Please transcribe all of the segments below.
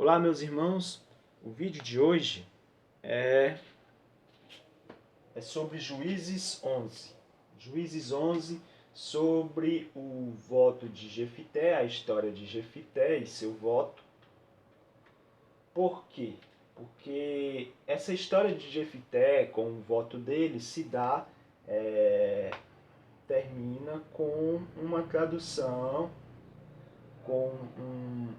Olá, meus irmãos. O vídeo de hoje é sobre Juízes 11. Juízes 11, sobre o voto de Jefité, a história de Jefité e seu voto. Por quê? Porque essa história de Jefité, com o voto dele, termina com uma tradução, com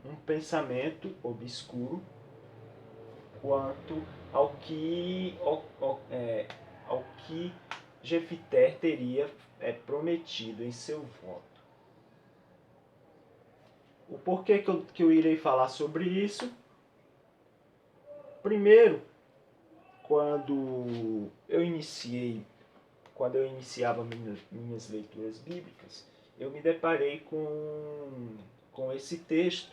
um pensamento obscuro quanto ao que Jefité teria prometido em seu voto. O porquê que eu irei falar sobre isso? Primeiro, quando eu iniciava minhas leituras bíblicas, eu me deparei com esse texto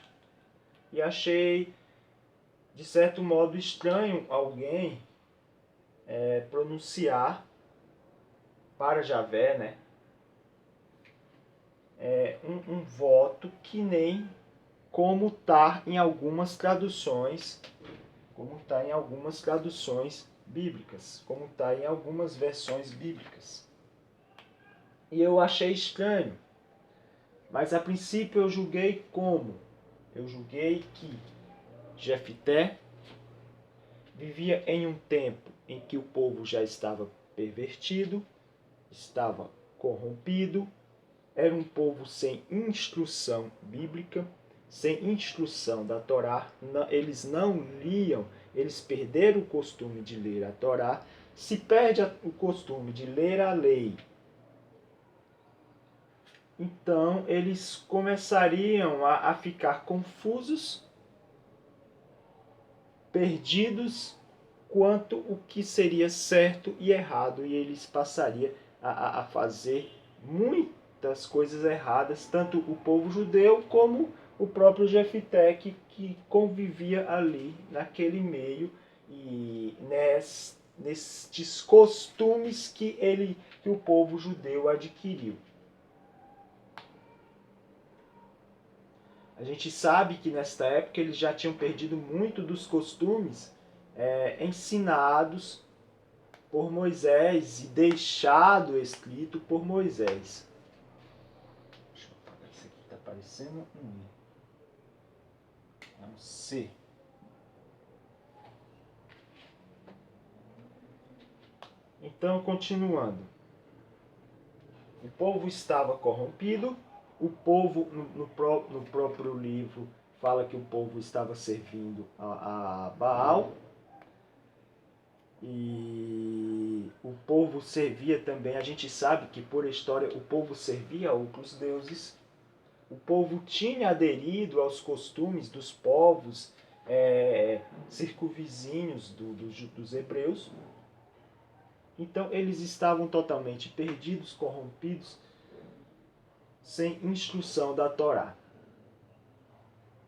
e achei, de certo modo, estranho alguém pronunciar para Javé, né, um voto que nem como está em algumas traduções, bíblicas, como está em algumas versões bíblicas. E eu achei estranho, mas a princípio eu julguei como? Eu julguei que Jefité vivia em um tempo em que o povo já estava pervertido, estava corrompido, era um povo sem instrução bíblica, sem instrução da Torá. Eles não liam, eles perderam o costume de ler a Torá. Se perde o costume de ler a lei, então eles começariam a ficar confusos, perdidos quanto o que seria certo e errado, e eles passariam a fazer muitas coisas erradas, tanto o povo judeu como o próprio Jefité, que convivia ali naquele meio e nestes costumes que o povo judeu adquiriu. A gente sabe que nesta época eles já tinham perdido muito dos costumes ensinados por Moisés e deixado escrito por Moisés. Deixa eu apagar isso aqui, está parecendo um I. É um C. Então, continuando. O povo estava corrompido. O povo, no próprio livro, fala que o povo estava servindo a Baal. E o povo servia também, a gente sabe que por história o povo servia a outros deuses. O povo tinha aderido aos costumes dos povos circunvizinhos dos hebreus. Então eles estavam totalmente perdidos, corrompidos, sem instrução da Torá.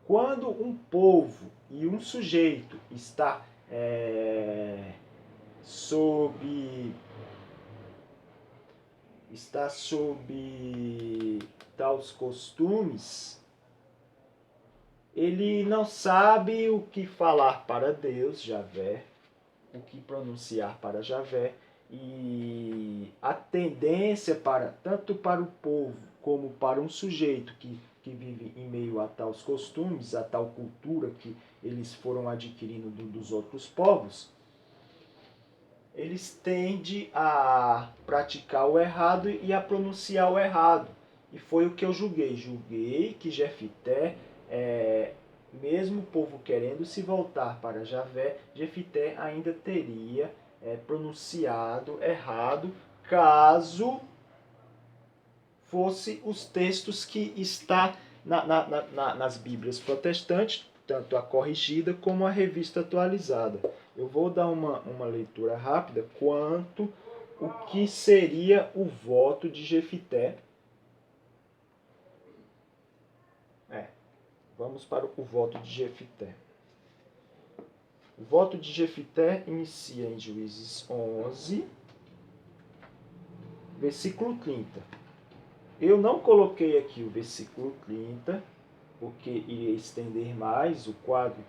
Quando um povo e um sujeito está sob tais costumes, ele não sabe o que falar para Deus, Javé, o que pronunciar para Javé, e a tendência tanto para o povo como para um sujeito que vive em meio a tais costumes, a tal cultura que eles foram adquirindo dos outros povos, eles tendem a praticar o errado e a pronunciar o errado. E foi o que eu julguei. Julguei que Jefité, mesmo o povo querendo se voltar para Javé, Jefité ainda teria pronunciado errado, caso fosse os textos que está nas Bíblias protestantes, tanto a corrigida como a revista atualizada. Eu vou dar uma leitura rápida quanto o que seria o voto de Jefité. Vamos para o voto de Jefité. O voto de Jefité inicia em Juízes 11, versículo 30. Eu não coloquei aqui o versículo 30, porque iria estender mais o quadro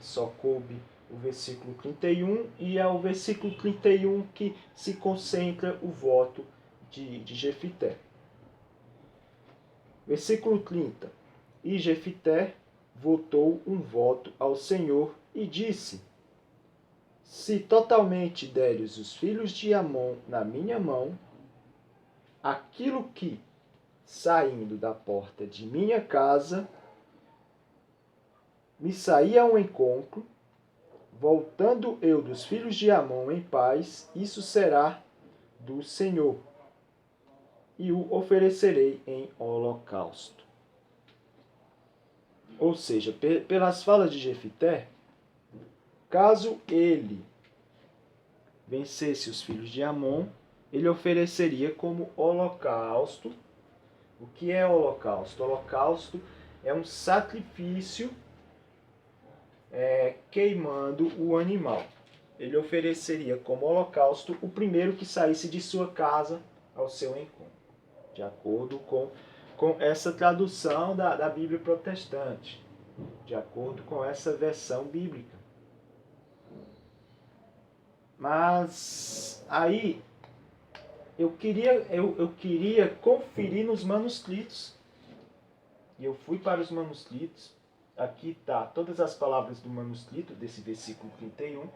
só coube o versículo 31, e é o versículo 31 que se concentra o voto de Jefité. Versículo 30. E Jefité votou um voto ao Senhor e disse: se totalmente deres os filhos de Amon na minha mão, aquilo que, saindo da porta de minha casa, me saía ao encontro, voltando eu dos filhos de Amon em paz, isso será do Senhor, e o oferecerei em holocausto. Ou seja, pelas falas de Jefité, caso ele vencesse os filhos de Amon, ele ofereceria como holocausto. O que é holocausto? Holocausto é um sacrifício queimando o animal. Ele ofereceria como holocausto o primeiro que saísse de sua casa ao seu encontro, de acordo com essa tradução da Bíblia protestante, de acordo com essa versão bíblica. Mas aí eu queria conferir nos manuscritos. E eu fui para os manuscritos. Aqui está todas as palavras do manuscrito, desse versículo 31.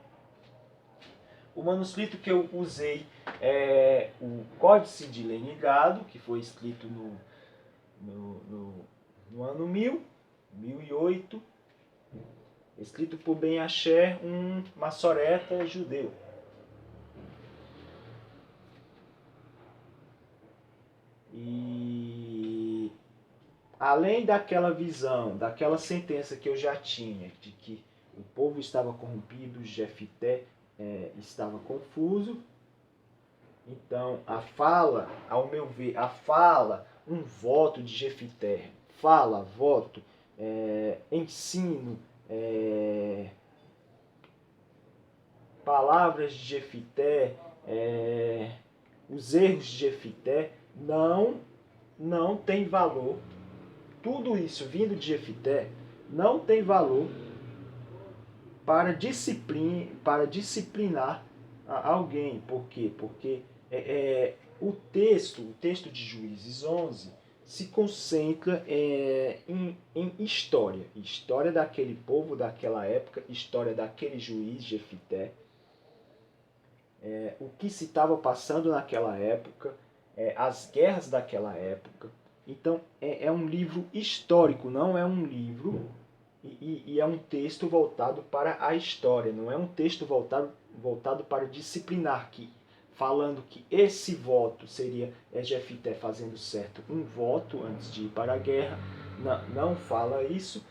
O manuscrito que eu usei é o Códice de Leningrado, que foi escrito no ano 1008, escrito por Ben Asher, um maçoreta judeu. E além daquela visão, daquela sentença que eu já tinha, de que o povo estava corrompido, Jefité estava confuso, então a fala, ao meu ver, um voto de Jefité, voto, ensino, palavras de Jefité, os erros de Jefité, não tem valor. Tudo isso vindo de Jefité não tem valor para disciplinar alguém. Por quê? Porque o texto de Juízes 11 se concentra em história. História daquele povo, daquela época, história daquele juiz Jefité. O que se estava passando naquela época, as guerras daquela época. Então, é um livro histórico, não é um livro, e é um texto voltado para a história, não é um texto voltado para disciplinar, falando que esse voto seria Jefité fazendo certo um voto antes de ir para a guerra. Não fala isso,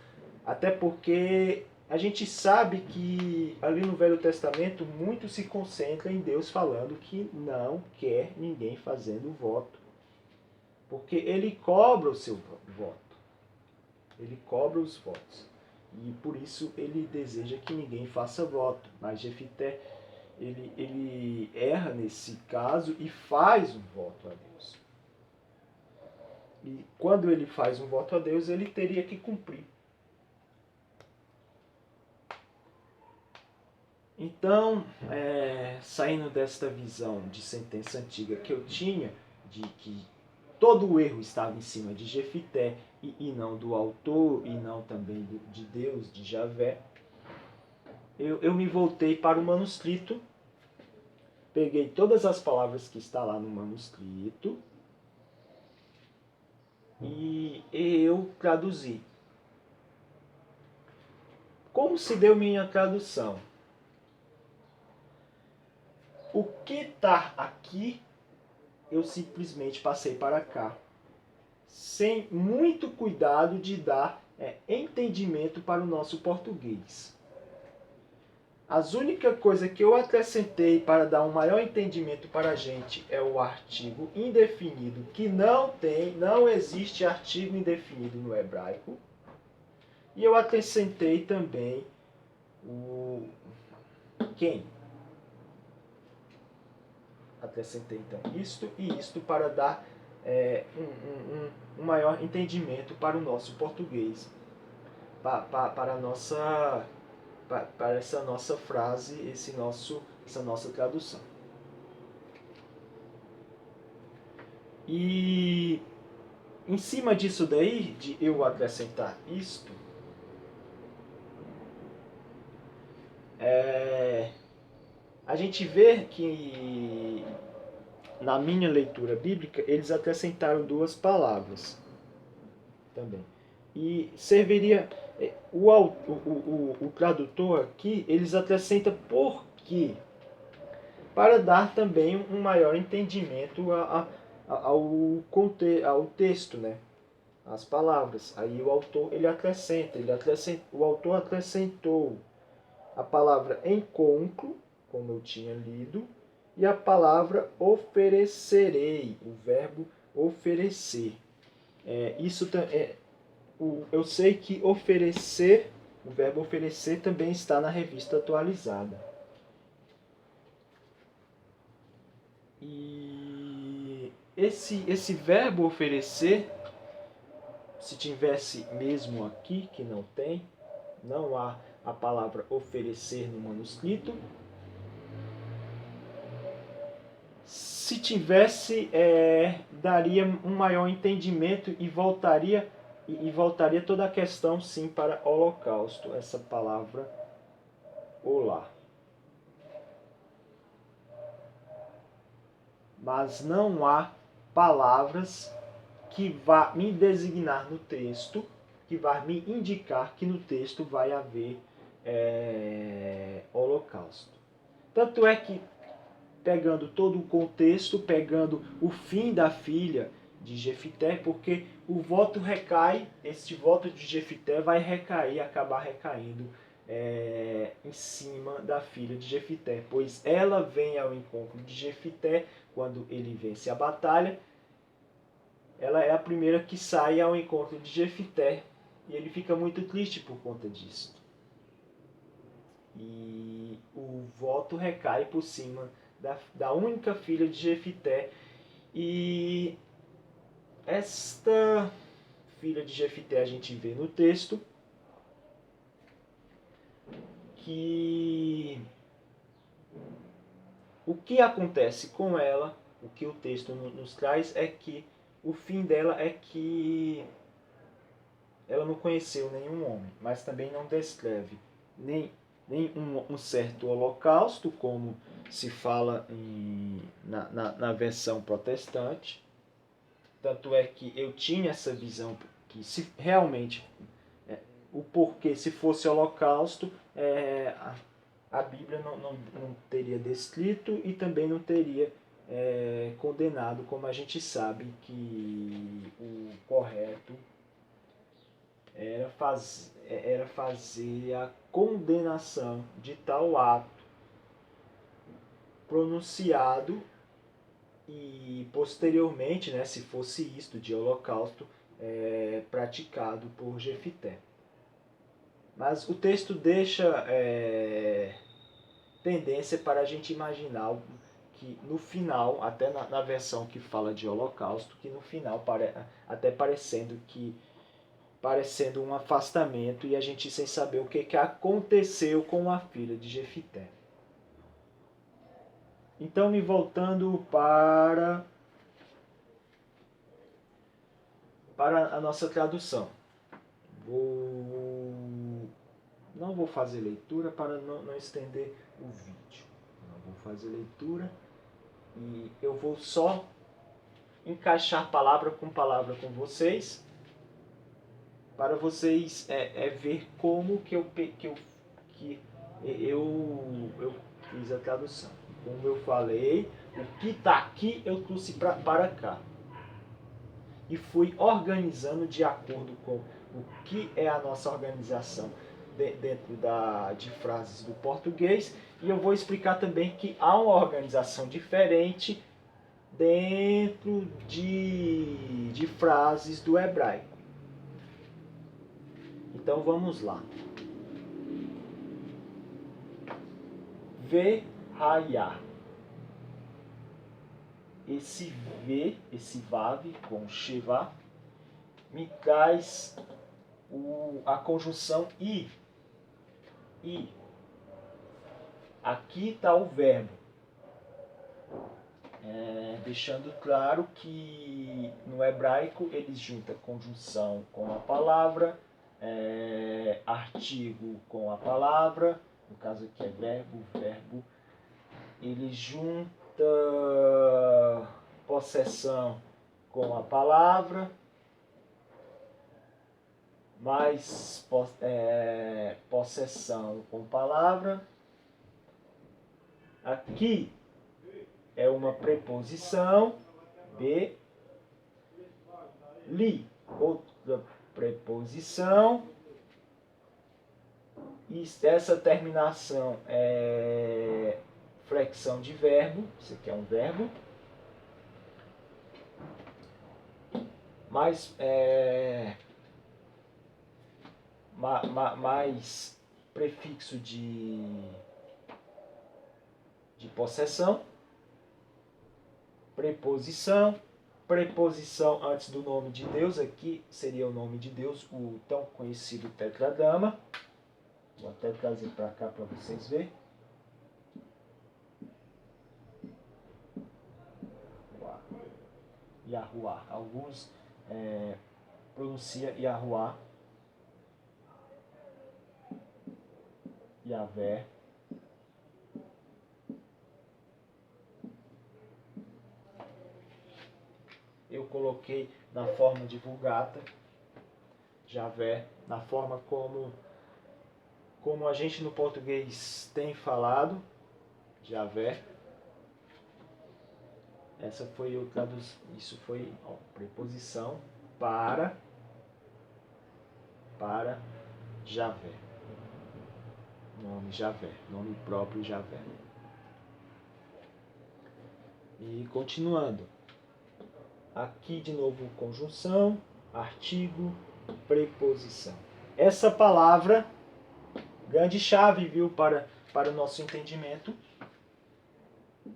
até porque a gente sabe que ali no Velho Testamento muito se concentra em Deus falando que não quer ninguém fazendo voto. Porque ele cobra o seu voto. Ele cobra os votos. E por isso ele deseja que ninguém faça voto. Mas Jefité, ele erra nesse caso e faz um voto a Deus. E quando ele faz um voto a Deus, ele teria que cumprir. Então, saindo desta visão de sentença antiga que eu tinha, de que todo o erro estava em cima de Jefité e não do autor, e não também de Deus, de Javé, eu me voltei para o manuscrito, peguei todas as palavras que está lá no manuscrito e eu traduzi. Como se deu minha tradução? O que está aqui, eu simplesmente passei para cá, sem muito cuidado de dar entendimento para o nosso português. As única coisa que eu acrescentei para dar um maior entendimento para a gente é o artigo indefinido, que não existe artigo indefinido no hebraico. E eu acrescentei também o quem. Acrescentei então isto e isto para dar um maior entendimento para o nosso português. para a nossa, para essa nossa frase, essa nossa tradução. E em cima disso daí, de eu acrescentar isto, a gente vê que na minha leitura bíblica eles acrescentaram duas palavras também. E serviria o tradutor aqui, eles acrescentam por quê? Para dar também um maior entendimento ao texto, né? As palavras. Aí o autor o autor acrescentou a palavra encontro, como eu tinha lido, e a palavra oferecerei, o verbo oferecer. Eu sei que oferecer, o verbo oferecer também está na revista atualizada. E esse verbo oferecer, se tivesse mesmo aqui, que não tem, não há a palavra oferecer no manuscrito. Se tivesse, daria um maior entendimento e voltaria toda a questão, sim, para holocausto, essa palavra olá. Mas não há palavras que vá me designar no texto, que vá me indicar que no texto vai haver holocausto. Tanto é que, pegando todo o contexto, pegando o fim da filha de Jefité, porque o voto recai, este voto de Jefité vai acabar recaindo em cima da filha de Jefité, pois ela vem ao encontro de Jefité quando ele vence a batalha. Ela é a primeira que sai ao encontro de Jefité e ele fica muito triste por conta disso. E o voto recai por cima da única filha de Jefité. E esta filha de Jefité a gente vê no texto que o que acontece com ela, o que o texto nos traz é que o fim dela é que ela não conheceu nenhum homem, mas também não descreve nem um certo holocausto, como se fala na versão protestante. Tanto é que eu tinha essa visão que se realmente o porquê, se fosse holocausto, a Bíblia não teria descrito e também não teria condenado, como a gente sabe que o correto era fazer a condenação de tal ato pronunciado e posteriormente, né, se fosse isto de holocausto, praticado por Jefité. Mas o texto deixa tendência para a gente imaginar que no final, até na versão que fala de holocausto, que no final até parecendo um afastamento e a gente sem saber o que aconteceu com a filha de Jefité. Então, me voltando para a nossa tradução. Não vou fazer leitura para não estender o vídeo. Não vou fazer leitura e eu vou só encaixar palavra com vocês, para vocês ver como que eu fiz a tradução. Como eu falei, o que está aqui eu trouxe para cá. E fui organizando de acordo com o que é a nossa organização dentro de frases do português. E eu vou explicar também que há uma organização diferente dentro de frases do hebraico. Então vamos lá. Ve-hayah. Esse V, esse Vav com Sheva, me traz a conjunção i. I. Aqui está o verbo. Deixando claro que no hebraico eles juntam conjunção com a palavra, artigo com a palavra, no caso aqui é verbo. Ele junta possessão com a palavra, mais possessão com palavra. Aqui é uma preposição, be, li, outra preposição, e essa terminação é flexão de verbo, isso aqui é um verbo, mais prefixo de possessão, preposição antes do nome de Deus, aqui seria o nome de Deus, o tão conhecido tetragrama. Vou até trazer para cá para vocês verem. Yahuwah. Alguns pronunciam Yahuwah, Yahvé. Eu coloquei na forma de Vulgata, Javé, na forma como a gente no português tem falado, Javé. Essa foi isso foi preposição para Javé. Nome Javé, nome próprio Javé. E continuando. Aqui de novo conjunção, artigo, preposição. Essa palavra, grande chave, viu, para o nosso entendimento.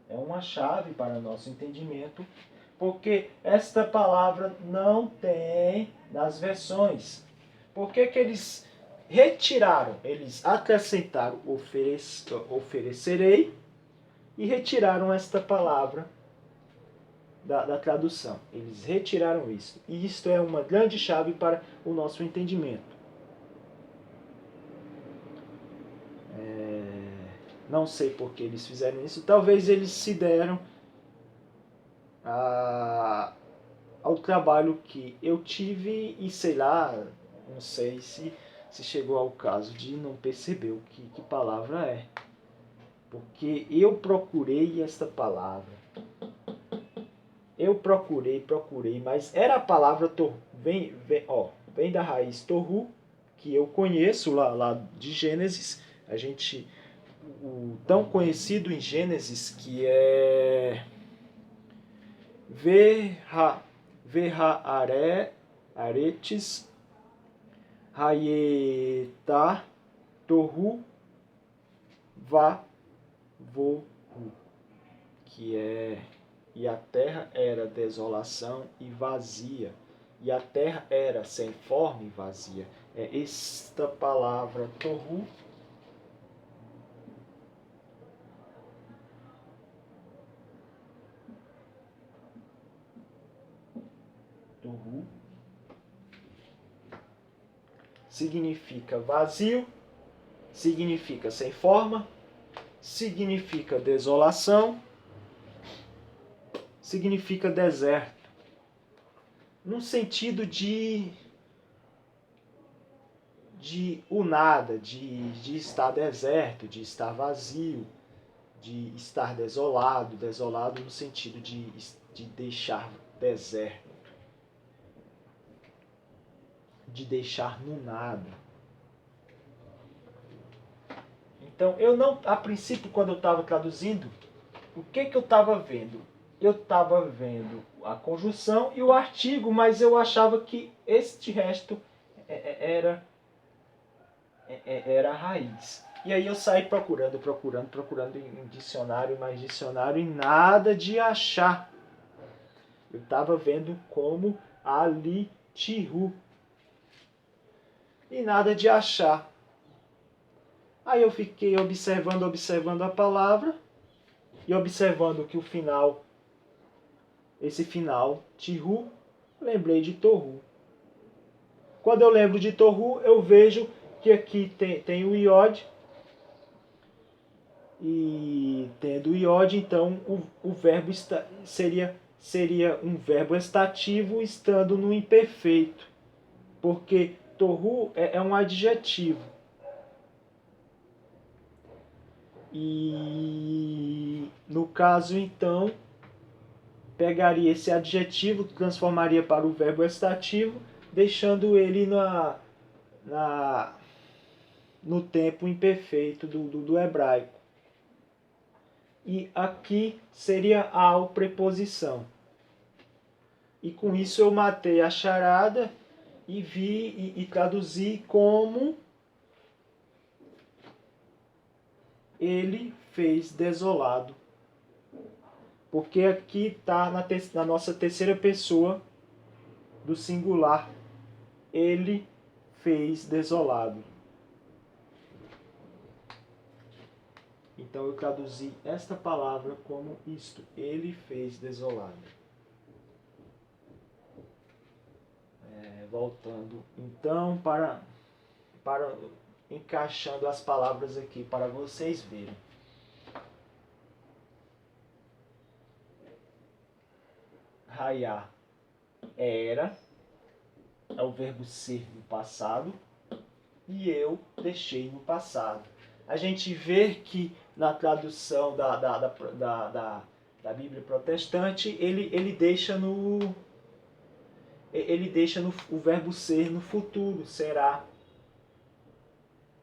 É uma chave para o nosso entendimento, porque esta palavra não tem nas versões. Por que eles retiraram? Eles acrescentaram oferecerei e retiraram esta palavra da tradução. Eles retiraram isso. E isto é uma grande chave para o nosso entendimento. Não sei por que eles fizeram isso. Talvez eles se deram ao trabalho que eu tive e sei lá, não sei se chegou ao caso de não perceber o que palavra é. Porque eu procurei esta palavra. Eu procurei, mas era a palavra vem da raiz torru, que eu conheço lá de Gênesis. O tão conhecido em Gênesis, que é aretes, raietá, torru, vohu, que é e a terra era desolação e vazia, e a terra era sem forma e vazia. É esta palavra torru, significa vazio, significa sem forma, significa desolação, significa deserto, no sentido de o nada, de estar deserto, de estar vazio, de estar desolado no sentido de deixar deserto, de deixar no nada. Então, a princípio, quando eu estava traduzindo, o que eu estava vendo? Eu estava vendo a conjunção e o artigo, mas eu achava que este resto era a raiz. E aí eu saí procurando em dicionário, mais dicionário, e nada de achar. Eu estava vendo como alitihu. e nada de achar. Aí eu fiquei observando a palavra e observando que o final, esse final, Tihu, lembrei de Tohu. Quando eu lembro de Tohu, eu vejo que aqui tem o iod, e tendo o iod, então o verbo seria um verbo estativo estando no imperfeito, porque Tohu é um adjetivo. E no caso, então, pegaria esse adjetivo, transformaria para o verbo estativo, deixando ele no tempo imperfeito do hebraico. E aqui seria ao preposição. E com isso eu matei a charada e vi e traduzi como ele fez desolado. Porque aqui está na nossa terceira pessoa do singular. Ele fez desolado. Então eu traduzi esta palavra como isto. Ele fez desolado. Voltando então para encaixando as palavras aqui para vocês verem. Raiar era, é o verbo ser no passado, e eu deixei no passado. A gente vê que na tradução da Bíblia protestante, ele deixa o verbo ser no futuro, será.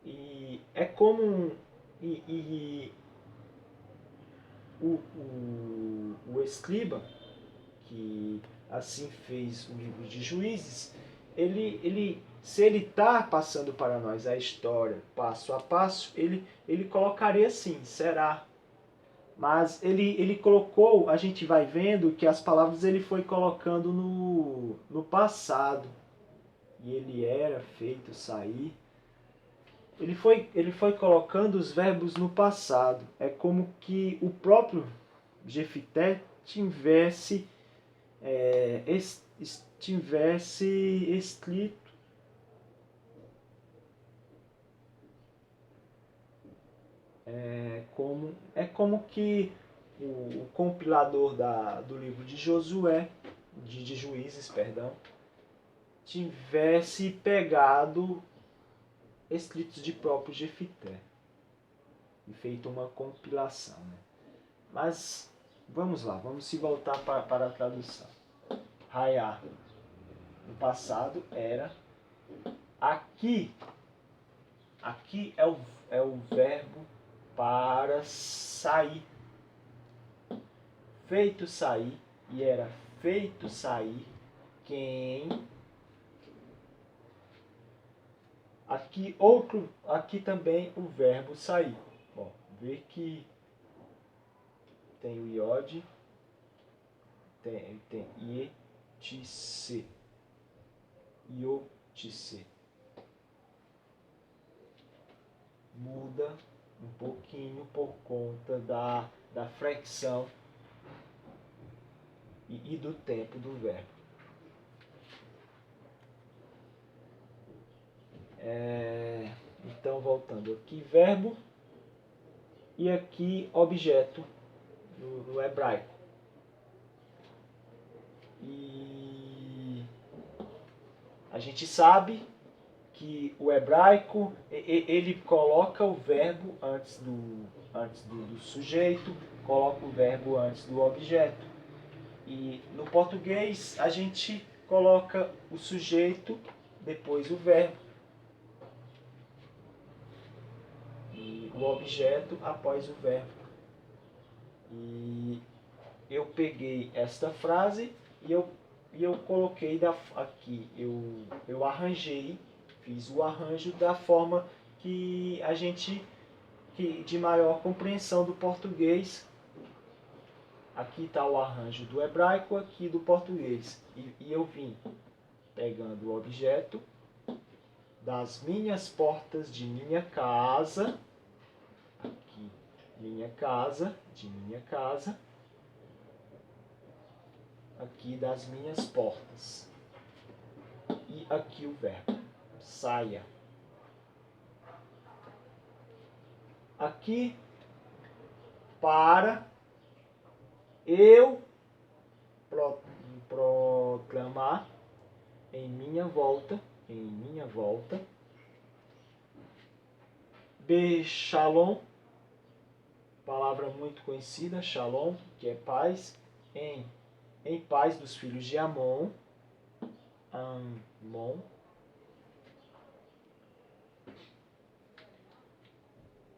E é como o escriba, que assim fez o livro de Juízes, se ele está passando para nós a história passo a passo, ele colocaria assim, será. Mas ele colocou, a gente vai vendo que as palavras ele foi colocando no passado. E ele era feito sair. Ele foi colocando os verbos no passado. É como que o próprio Jefité tivesse escrito como que o compilador do livro de Josué, de Juízes, perdão, tivesse pegado escritos de próprio Jefité e feito uma compilação. Né? Mas vamos lá, vamos se voltar para a tradução. Raiar no passado era. Aqui é o verbo para sair. Feito sair, e era feito sair quem. Aqui também o verbo sair. Bom, vê que tem o iod, tem ietice, iotice. Muda um pouquinho por conta da flexão e do tempo do verbo. Então, voltando aqui, verbo e aqui objeto no hebraico. E a gente sabe que o hebraico ele coloca o verbo antes do sujeito, coloca o verbo antes do objeto. E no português a gente coloca o sujeito depois o verbo e o objeto após o verbo. E eu peguei esta frase e eu coloquei aqui, eu arranjei, fiz o arranjo da forma que a gente, de maior compreensão do português. Aqui está o arranjo do hebraico, aqui do português. E eu vim pegando o objeto das minhas portas de minha casa, aqui, minha casa, de minha casa, aqui das minhas portas. E aqui o verbo, saia. Aqui, para eu proclamar em minha volta, Shalom, palavra muito conhecida, Shalom, que é paz, em paz dos filhos de Amon,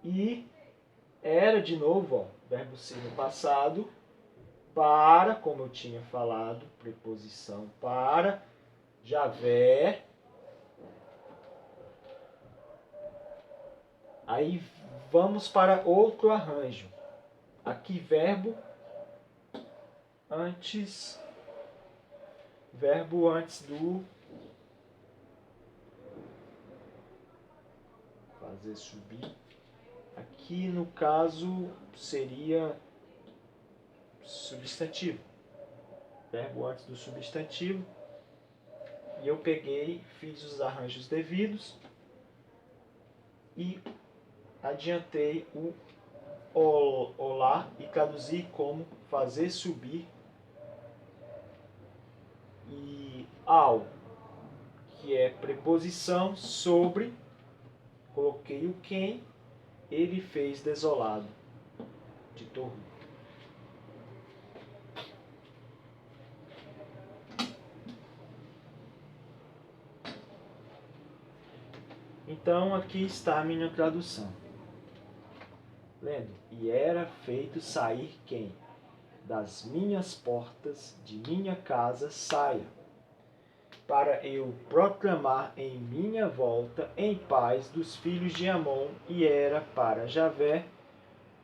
e era de novo, ó, verbo ser no passado, para, como eu tinha falado, preposição para, Javé. Aí vamos para outro arranjo. Aqui verbo antes do fazer subir. Aqui no caso seria substantivo. Verbo antes do substantivo. E eu peguei, fiz os arranjos devidos e adiantei o olá e traduzi como fazer subir, e ao, que é preposição, sobre, coloquei o quem, ele fez desolado, de torno. Então aqui está a minha tradução. Lendo, e era feito sair quem? Das minhas portas, de minha casa, saia, para eu proclamar em minha volta em paz dos filhos de Amon, e era para Javé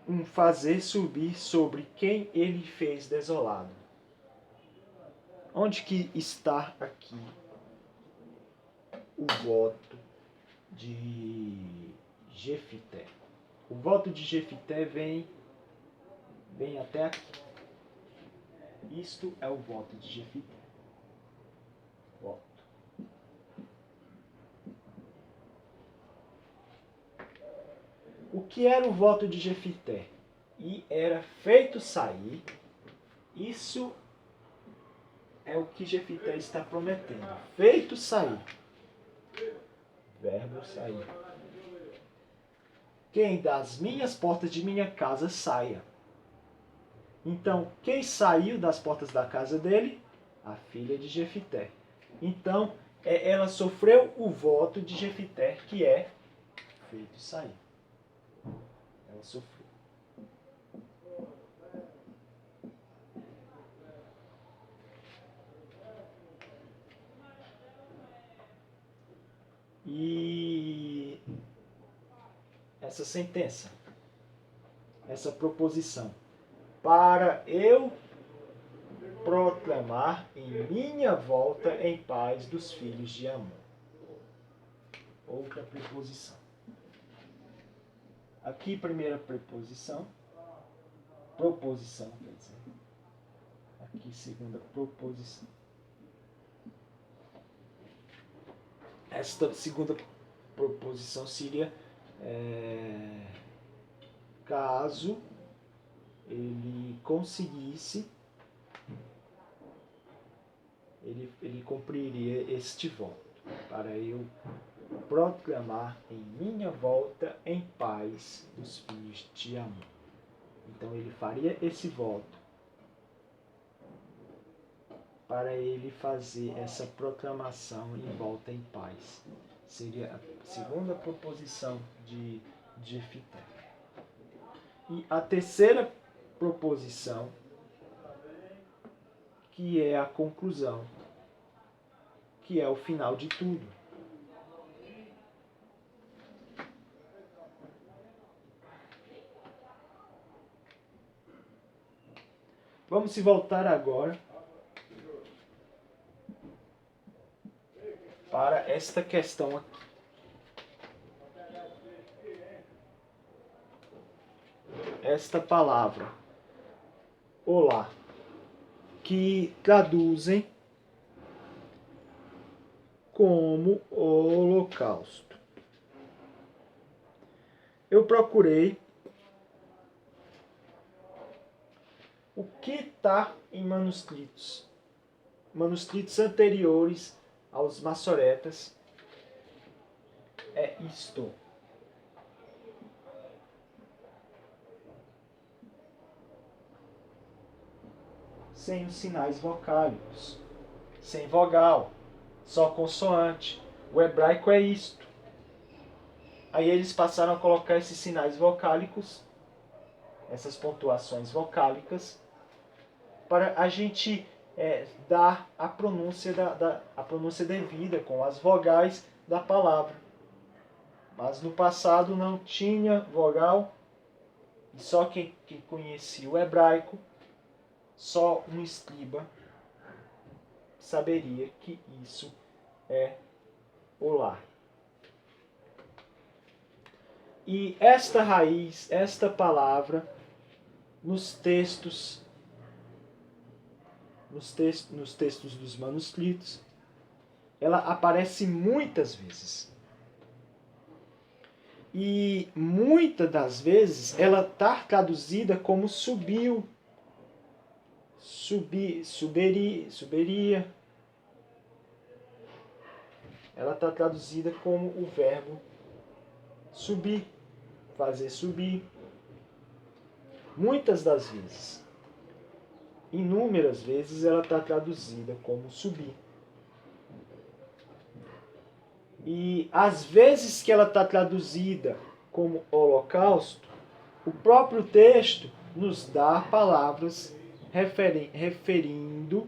um fazer subir sobre quem ele fez desolado. Onde que está aqui o voto de Jefité? O voto de Jefité vem até aqui. Isto é o voto de Jefité. Voto. O que era o voto de Jefité? E era feito sair. Isso é o que Jefité está prometendo. Feito sair. Verbo sair. Quem das minhas portas de minha casa saia. Então, quem saiu das portas da casa dele? A filha de Jefité. Então, ela sofreu o voto de Jefité, que é feito sair. Ela sofreu. E essa sentença, essa proposição, para eu proclamar em minha volta em paz dos filhos de Amon. Outra preposição. Aqui, primeira proposição, quer dizer. Aqui, segunda proposição. Esta segunda proposição seria caso ele conseguisse, ele cumpriria este voto, para eu proclamar em minha volta em paz dos filhos de Amon. Então ele faria esse voto para ele fazer essa proclamação em volta em paz. Seria a segunda proposição de Jefité. E a terceira proposição, que é a conclusão, que é o final de tudo. Vamos se voltar agora para esta questão aqui. esta palavra, olá, que traduzem como holocausto. Eu procurei o que está em manuscritos anteriores aos maçoretas. É isto. Sem os sinais vocálicos, sem vogal, só consoante. O hebraico é isto. Aí eles passaram a colocar esses sinais vocálicos, essas pontuações vocálicas, para a gente dar a pronúncia, a pronúncia devida com as vogais da palavra. Mas no passado não tinha vogal, e só quem conhecia o hebraico, só um escriba saberia que isso é olá. E esta raiz, esta palavra, nos textos dos manuscritos, ela aparece muitas vezes. E muitas das vezes ela está traduzida como subiu, suberia. Ela está traduzida como o verbo subir, fazer subir. Muitas das vezes, inúmeras vezes, ela está traduzida como subir. E às vezes que ela está traduzida como holocausto, o próprio texto nos dá palavras referindo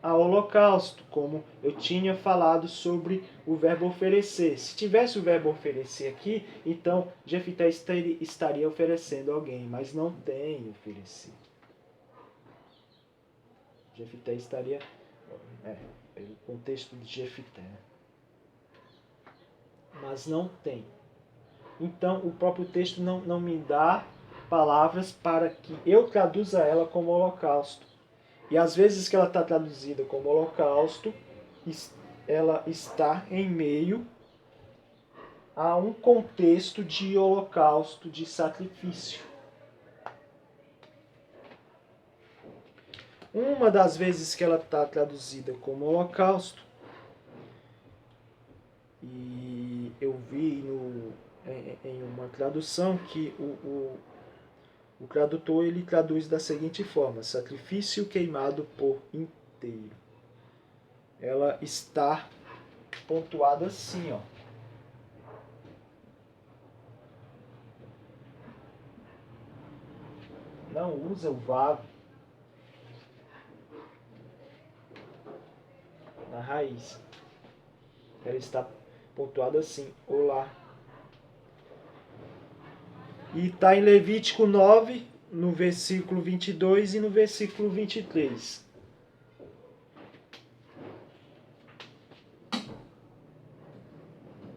ao holocausto, como eu tinha falado sobre o verbo oferecer. Se tivesse o verbo oferecer aqui, então Jefité estaria oferecendo alguém, mas não tem oferecer. Jefité estaria... pelo contexto de Jefité. Mas não tem. Então, o próprio texto não me dá palavras para que eu traduza ela como holocausto. E às vezes que ela está traduzida como holocausto, ela está em meio a um contexto de holocausto, de sacrifício. Uma das vezes que ela está traduzida como holocausto, e eu vi em uma tradução que o tradutor ele traduz da seguinte forma: sacrifício queimado por inteiro. Ela está pontuada assim, ó. Não usa o vav na raiz. Ela está pontuada assim, olá. E está em Levítico 9, no versículo 22 e no versículo 23.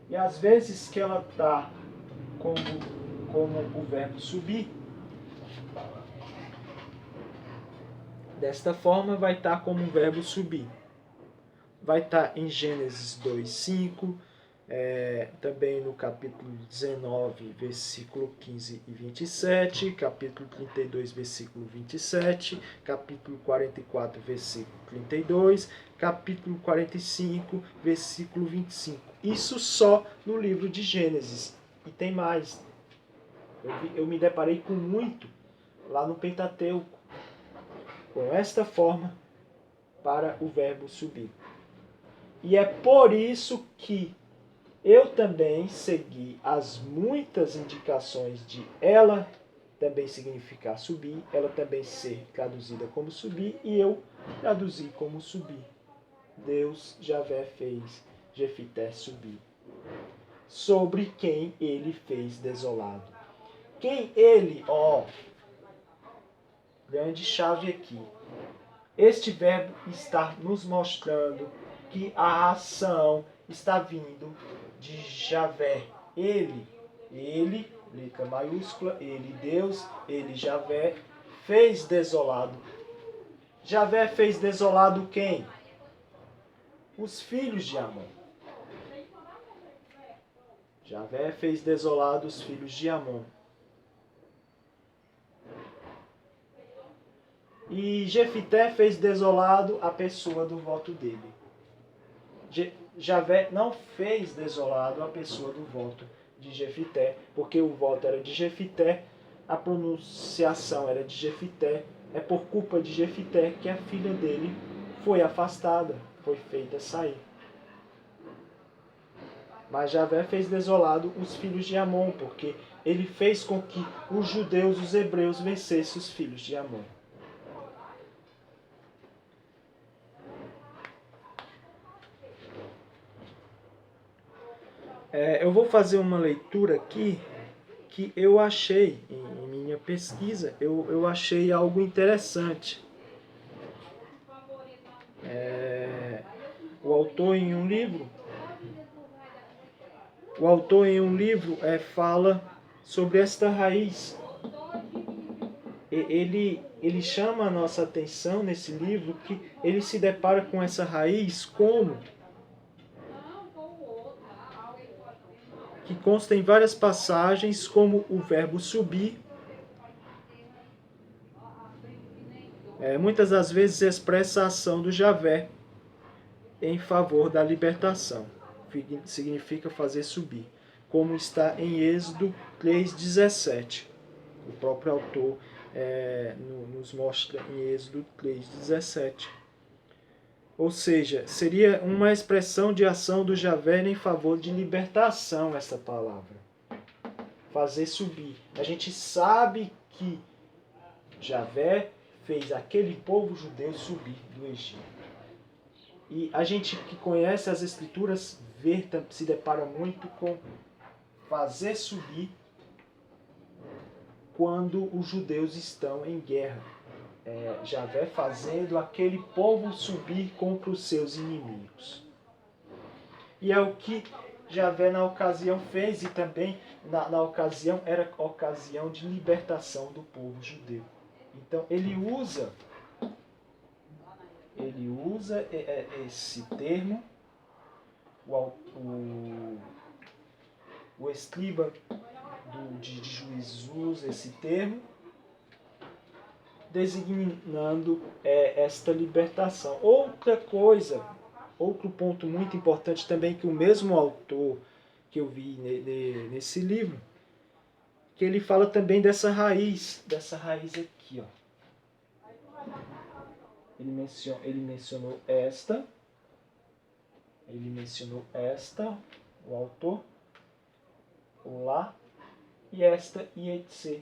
E às vezes que ela está como o verbo subir, desta forma vai estar como o verbo subir. Vai estar em Gênesis 2:5, também no capítulo 19, versículo 15 e 27, capítulo 32, versículo 27, capítulo 44, versículo 32, capítulo 45, versículo 25. Isso só no livro de Gênesis. E tem mais. Eu me deparei com muito lá no Pentateuco, com esta forma para o verbo subir. E é por isso que eu também segui as muitas indicações de ela também significar subir, ela também ser traduzida como subir, e eu traduzi como subir. Deus, Javé, fez Jefité subir, sobre quem ele fez desolado. Quem ele, grande chave aqui. Este verbo está nos mostrando que a ação está vindo de Javé. Ele letra maiúscula, ele Deus, ele Javé, fez desolado. Javé fez desolado quem? Os filhos de Amon. Javé fez desolado os filhos de Amon. E Jefité fez desolado a pessoa do voto dele. Javé não fez desolado a pessoa do voto de Jefité, porque o voto era de Jefité, a pronunciação era de Jefité. É por culpa de Jefité que a filha dele foi afastada, foi feita sair. Mas Javé fez desolado os filhos de Amon, porque ele fez com que os judeus, os hebreus, vencessem os filhos de Amon. Eu vou fazer uma leitura aqui que eu achei, em minha pesquisa, eu achei algo interessante. O autor em um livro fala sobre esta raiz. Ele chama a nossa atenção nesse livro que ele se depara com essa raiz como que consta em várias passagens como o verbo subir. Muitas das vezes expressa a ação do Javé em favor da libertação. Significa fazer subir. Como está em Êxodo 3,17. O próprio autor nos mostra em Êxodo 3,17. Ou seja, seria uma expressão de ação do Javé em favor de libertação, essa palavra. Fazer subir. A gente sabe que Javé fez aquele povo judeu subir do Egito. E a gente que conhece as Escrituras se depara muito com fazer subir quando os judeus estão em guerra. Javé fazendo aquele povo subir contra os seus inimigos. E é o que Javé na ocasião fez, e também na ocasião era ocasião de libertação do povo judeu. Então ele usa esse termo, o escriba de Juízes usa esse termo, designando esta libertação. Outro ponto muito importante também, que o mesmo autor que eu vi nesse livro, que ele fala também dessa raiz aqui, ó. Ele mencionou esta, o autor, o lá, e esta, e etc.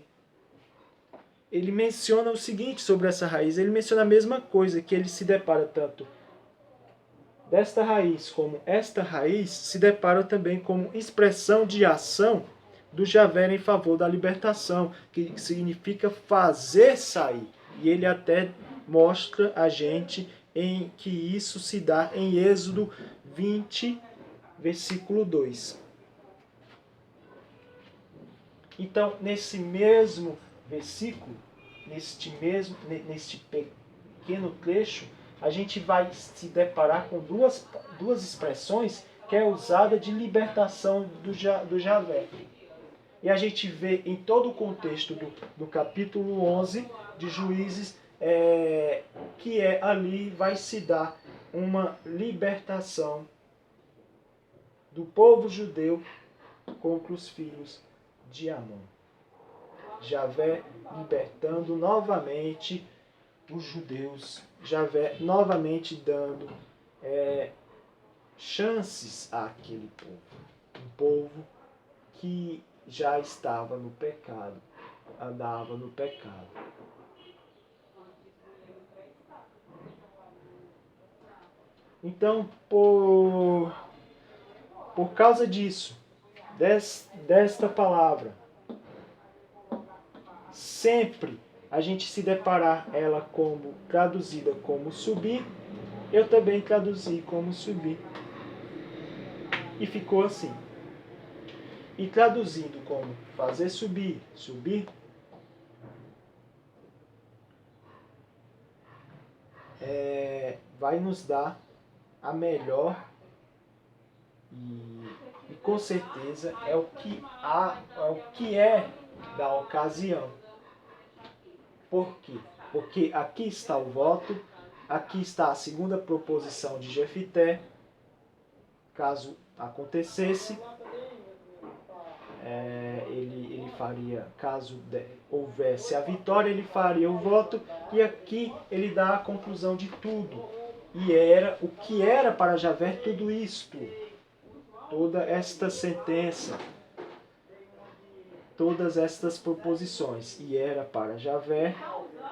Ele menciona o seguinte sobre essa raiz, ele menciona a mesma coisa, que ele se depara tanto desta raiz como esta raiz, se depara também como expressão de ação do Javé em favor da libertação, que significa fazer sair. E ele até mostra a gente em que isso se dá em Êxodo 20, versículo 2. Então, nesse mesmo versículo, neste pequeno trecho, a gente vai se deparar com duas expressões que é usada de libertação do Javé. E a gente vê em todo o contexto do capítulo 11 de Juízes, que ali vai se dar uma libertação do povo judeu contra os filhos de Amon. Javé libertando novamente os judeus, Javé novamente dando chances àquele povo. Um povo que já estava no pecado, andava no pecado. Então, por causa disso, desta palavra, sempre a gente se deparar ela como traduzida como subir, eu também traduzi como subir. E ficou assim. E traduzindo como fazer subir, subir, vai nos dar a melhor e com certeza é o que é da ocasião. Por quê? Porque aqui está o voto, aqui está a segunda proposição de Jefité, caso acontecesse, ele faria, caso houvesse a vitória, ele faria o voto, e aqui ele dá a conclusão de tudo. E era o que era para Javé tudo isto, toda esta sentença, todas estas proposições. E era para Javé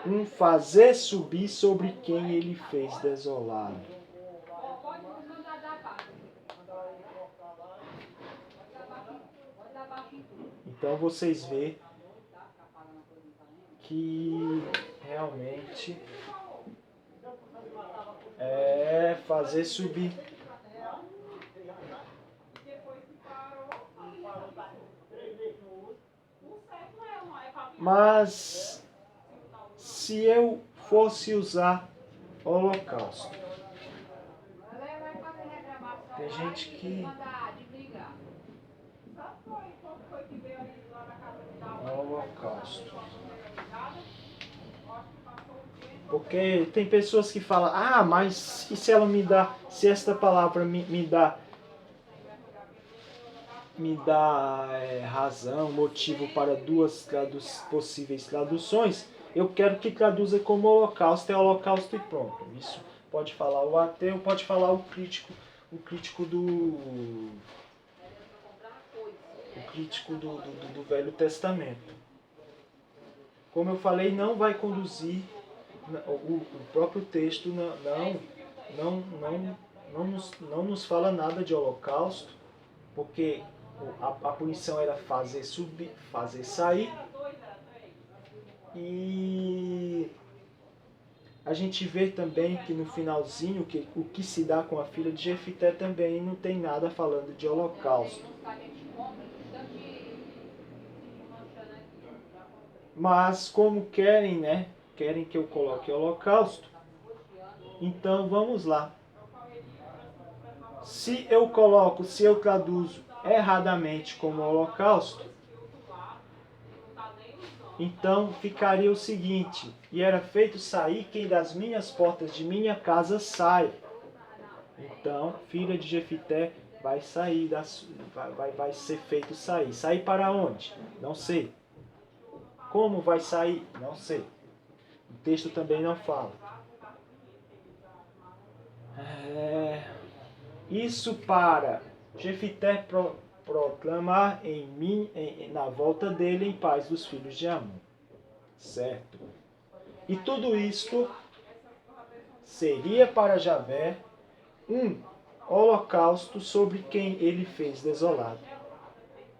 um fazer subir sobre quem ele fez desolado. Então vocês veem que realmente é fazer subir. Mas se eu fosse usar holocausto, tem gente que holocausto. Porque tem pessoas que falam, mas e se ela me dá, se esta palavra me dá razão, motivo para duas possíveis traduções, eu quero que traduza como holocausto, é holocausto e pronto. Isso pode falar o ateu, pode falar o crítico do Velho Testamento. Como eu falei, não vai conduzir, o próprio texto não nos fala nada de holocausto, porque a punição era fazer subir, fazer sair. E a gente vê também que no finalzinho, o que se dá com a filha de Jefité também não tem nada falando de holocausto. Mas como querem, querem que eu coloque holocausto, então vamos lá. Se eu traduzo erradamente como holocausto, então ficaria o seguinte: e era feito sair quem das minhas portas de minha casa sai. Então, filha de Jefité vai sair, vai ser feito sair. Sair para onde? Não sei. Como vai sair? Não sei. O texto também não fala. Isso para Jefité proclamar na volta dele em paz dos filhos de Amon. Certo? E tudo isto seria para Javé um holocausto sobre quem ele fez desolado.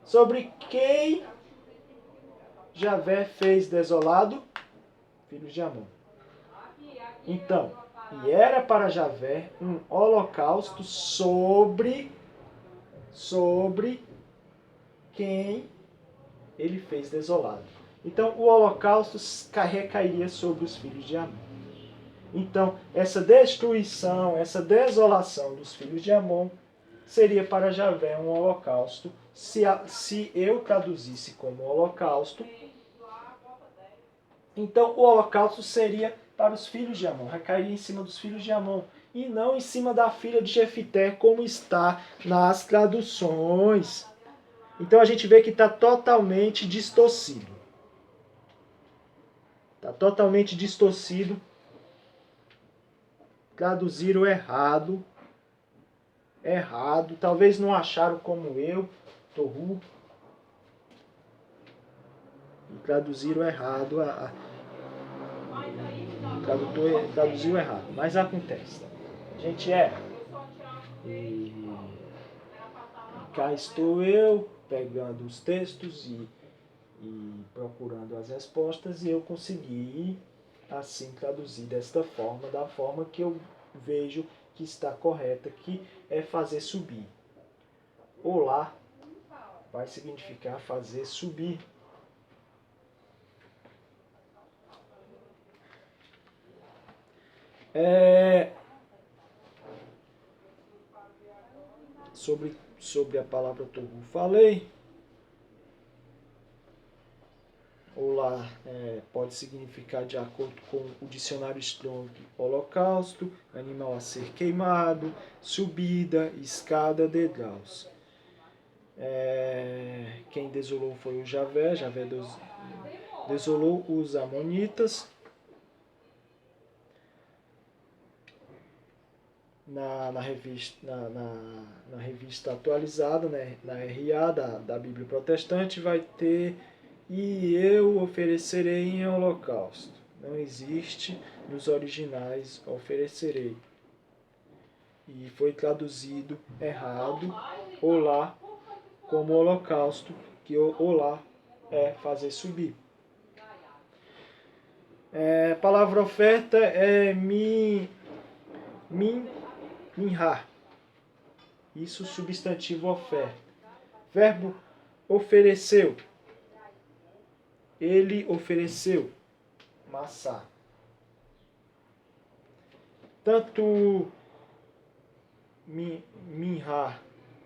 Sobre quem Javé fez desolado? Filhos de Amon. Então, e era para Javé um holocausto sobre quem ele fez desolado. Então, o holocausto recairia sobre os filhos de Amon. Então, essa destruição, essa desolação dos filhos de Amon seria para Javé um holocausto. Se eu traduzisse como holocausto, então o holocausto seria para os filhos de Amon, recairia em cima dos filhos de Amon, e não em cima da filha de Jefité, como está nas traduções. Então a gente vê que está totalmente distorcido. Está totalmente distorcido. Traduziram errado. Talvez não acharam como eu, Tohu. E traduziram errado. O tradutor traduziu errado. Mas acontece. A gente erra. E cá estou eu, pegando os textos e procurando as respostas, e eu consegui assim traduzir desta forma, da forma que eu vejo que está correta, que é fazer subir. Olá, vai significar fazer subir. Sobre a palavra tohu falei. Olá pode significar, de acordo com o dicionário Strong, holocausto, animal a ser queimado, subida, escada, degraus. Quem desolou foi o Javé. Javé desolou os amonitas. Na revista atualizada, né, na RA da Bíblia Protestante, vai ter "e eu oferecerei em holocausto". Não existe nos originais "oferecerei". E foi traduzido errado olá como holocausto, que olá é fazer subir. A palavra oferta é minhá. Isso, substantivo oferta. Verbo ofereceu. Ele ofereceu. Massá. Tanto minhá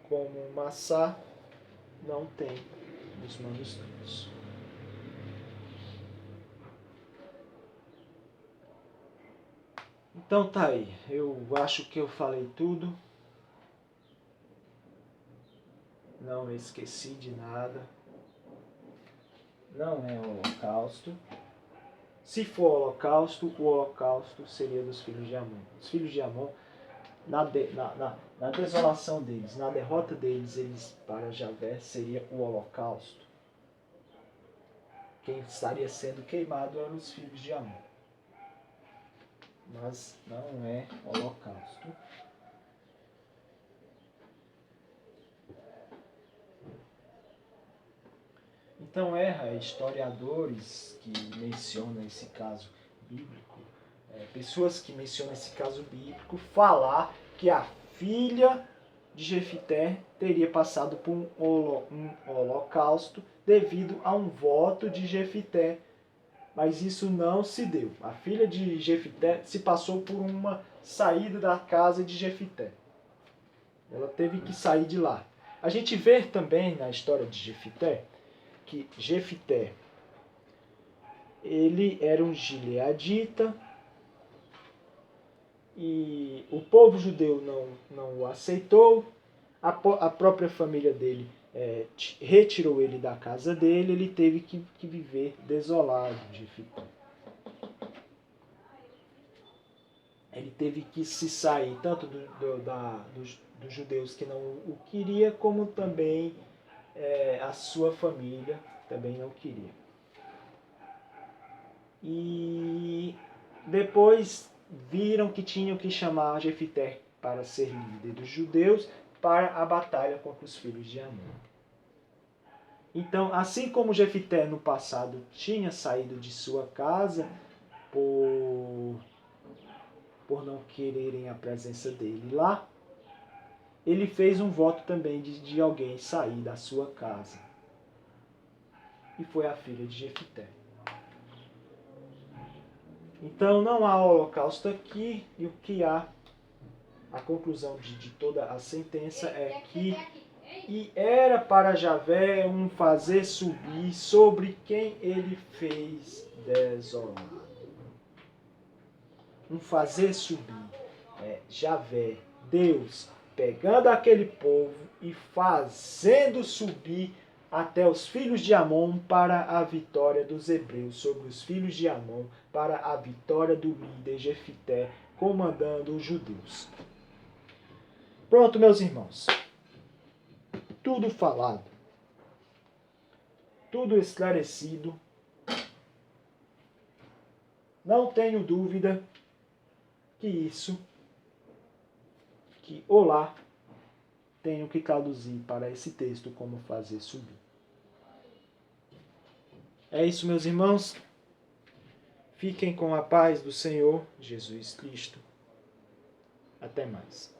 como massá não tem nos manuscritos. Então tá aí. Eu acho que eu falei tudo. Não esqueci de nada. Não é holocausto. Se for holocausto, o holocausto seria dos filhos de Amon. Os filhos de Amon, na desolação deles, na derrota deles, eles para Javé seria o holocausto. Quem estaria sendo queimado eram os filhos de Amon. Mas não é holocausto. Então historiadores que mencionam esse caso bíblico, pessoas que mencionam esse caso bíblico, falar que a filha de Jefité teria passado por um holocausto devido a um voto de Jefité. Mas isso não se deu. A filha de Jefité se passou por uma saída da casa de Jefité. Ela teve que sair de lá. A gente vê também na história de Jefité que Jefité, ele era um gileadita e o povo judeu não o aceitou. A própria família dele retirou ele da casa dele. Ele teve que viver desolado, Jefité. Ele teve que se sair tanto dos judeus que não o queria, como também a sua família também não queria. E depois viram que tinham que chamar Jefité para ser líder dos judeus para a batalha contra os filhos de Amon. Então, assim como Jefité no passado tinha saído de sua casa por não quererem a presença dele lá, ele fez um voto também de alguém sair da sua casa. E foi a filha de Jefité. Então não há holocausto aqui, e o que há, a conclusão de toda a sentença é que e era para Javé um fazer subir sobre quem ele fez desolado. Um fazer subir. Javé, Deus, pegando aquele povo e fazendo subir até os filhos de Amon para a vitória dos hebreus sobre os filhos de Amon, para a vitória do líder Jefité, comandando os judeus. Pronto, meus irmãos. Tudo falado. Tudo esclarecido. Não tenho dúvida que olá, tenho que traduzir para esse texto como fazer subir. É isso, meus irmãos. Fiquem com a paz do Senhor Jesus Cristo. Até mais.